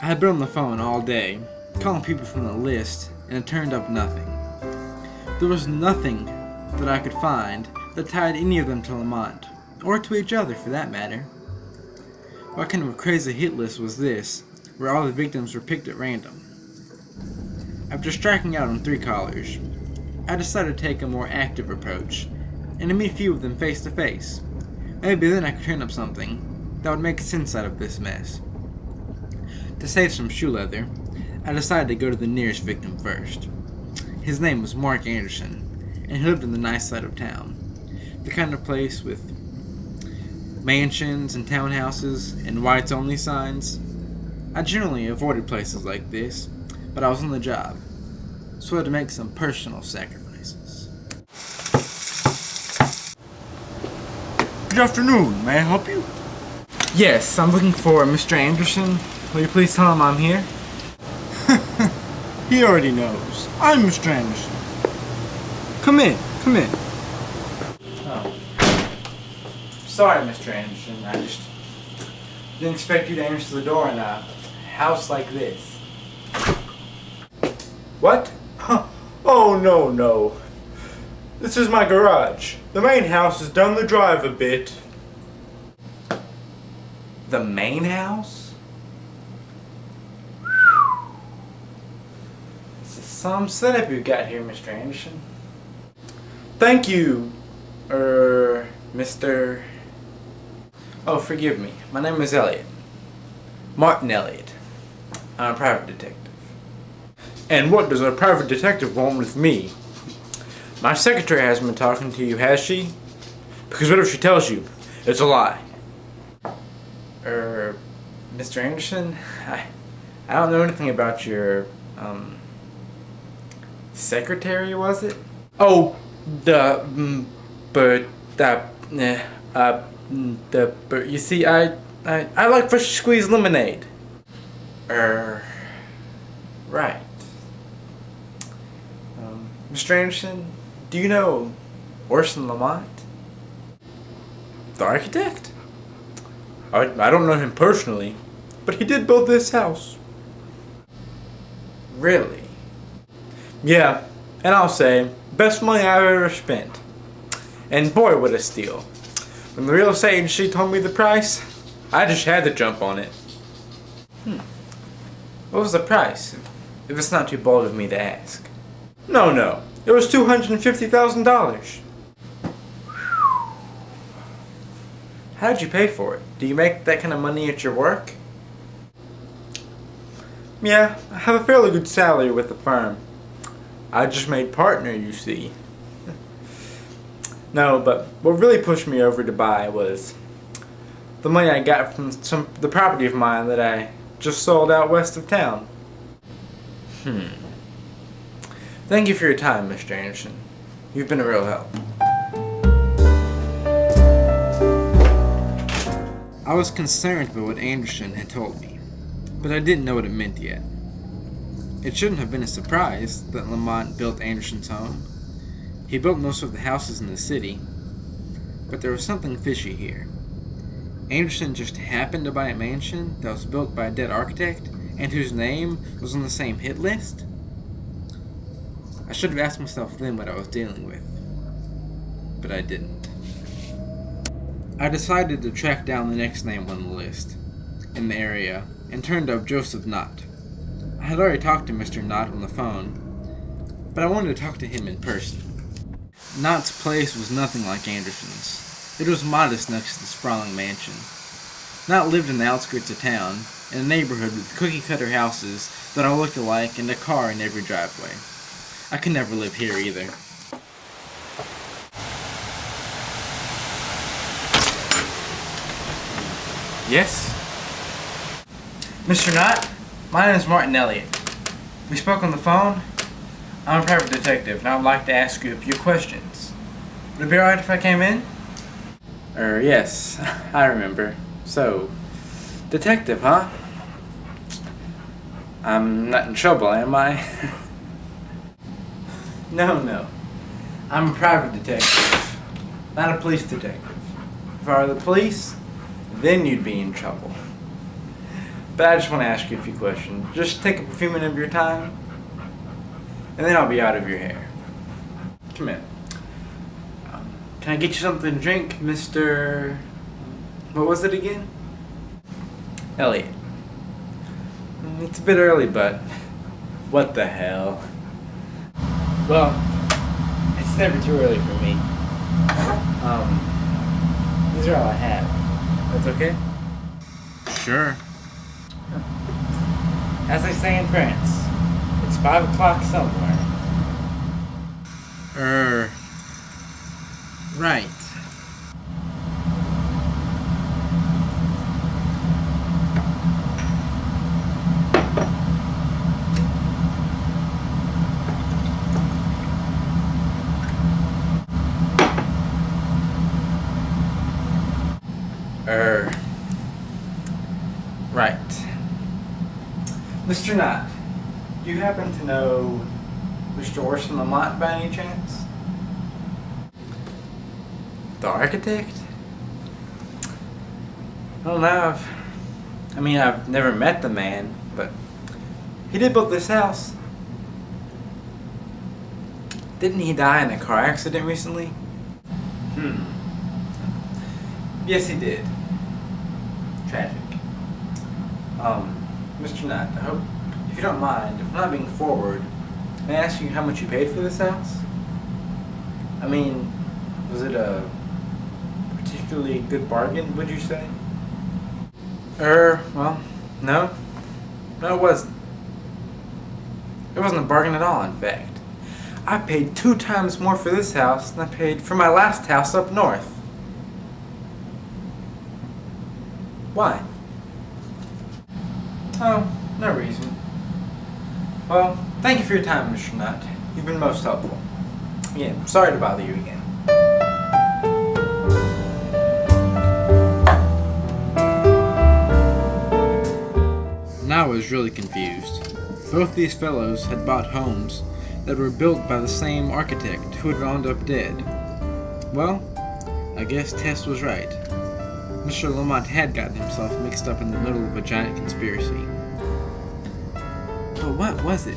I had been on the phone all day, calling people from the list, and it turned up nothing. There was nothing that I could find that tied any of them to Lamont, or to each other for that matter. What kind of a crazy hit list was this, where all the victims were picked at random? After striking out on 3 callers, I decided to take a more active approach, and to meet a few of them face to face. Maybe then I could turn up something that would make sense out of this mess. To save some shoe leather, I decided to go to the nearest victim first. His name was Mark Anderson, and he lived in the nice side of town. The kind of place with mansions and townhouses and whites only signs. I generally avoided places like this, but I was on the job, so I had to make some personal sacrifices. Good afternoon. May I help you? Yes, I'm looking for Mr. Anderson. Will you please tell him I'm here? He already knows. I'm Mr. Anderson. Come in. Oh. Sorry, Mr. Anderson. I just didn't expect you to answer the door in a house like this. What? Oh, no. This is my garage. The main house is down the drive a bit. The main house? This is some setup you got here, Mr. Anderson. Thank you. Mr. Oh, forgive me. My name is Eliot. Martin Eliot. I'm a private detective. And what does a private detective want with me? My secretary hasn't been talking to you, has she? Because what if she tells you it's a lie? Mr. Anderson, I don't know anything about your, secretary, was it? Oh, you see, I like fresh squeezed lemonade. Right. Mr. Anderson, do you know Orson Lamont? the architect? I don't know him personally, but he did build this house. Really? Yeah, and I'll say, best money I've ever spent. And boy, what a steal. When the real estate agency told me the price, I just had to jump on it. What was the price, if it's not too bold of me to ask? No, it was $250,000. How did you pay for it? Do you make that kind of money at your work? Yeah, I have a fairly good salary with the firm. I just made partner, you see. No, but what really pushed me over to buy was the money I got from the property of mine that I just sold out west of town. Thank you for your time, Mr. Anderson. You've been a real help. I was concerned about what Anderson had told me, but I didn't know what it meant yet. It shouldn't have been a surprise that Lamont built Anderson's home. He built most of the houses in the city, but there was something fishy here. Anderson just happened to buy a mansion that was built by a dead architect and whose name was on the same hit list? I should have asked myself then what I was dealing with, but I didn't. I decided to track down the next name on the list in the area and turned up Joseph Knott. I had already talked to Mr. Knott on the phone, but I wanted to talk to him in person. Knott's place was nothing like Anderson's. It was modest next to the sprawling mansion. Knott lived in the outskirts of town, in a neighborhood with cookie-cutter houses that all looked alike and a car in every driveway. I could never live here either. Yes? Mr. Knott, my name is Martin Eliot. We spoke on the phone. I'm a private detective, and I would like to ask you a few questions. Would it be alright if I came in? Yes, I remember. So, detective, huh? I'm not in trouble, am I? No. I'm a private detective, not a police detective. If I were the police, then you'd be in trouble. But I just want to ask you a few questions. Just take up a few minutes of your time, and then I'll be out of your hair. Come in. Can I get you something to drink, Mr. What was it again? Elliot. It's a bit early, but what the hell? Well, it's never too early for me. These are all I have. That's okay? Sure. As they say in France, it's 5 o'clock somewhere. Right. Right. Mr. Knott, do you happen to know Mr. Orson Lamont by any chance? The architect? I don't know. I've never met the man, but he did build this house. Didn't he die in a car accident recently? Yes, he did. Tragic. Mr. Knott, I hope, if you don't mind, if I'm not being forward, may I ask you how much you paid for this house? Was it a particularly good bargain, would you say? Well, no. No, it wasn't. It wasn't a bargain at all, in fact. I paid 2 times more for this house than I paid for my last house up north. Why? Oh, no reason. Well, thank you for your time, Mr. Knott. You've been most helpful. Again, sorry to bother you again. Now I was really confused. Both these fellows had bought homes that were built by the same architect who had wound up dead. Well, I guess Tess was right. Mr. Lamont had gotten himself mixed up in the middle of a giant conspiracy. But what was it?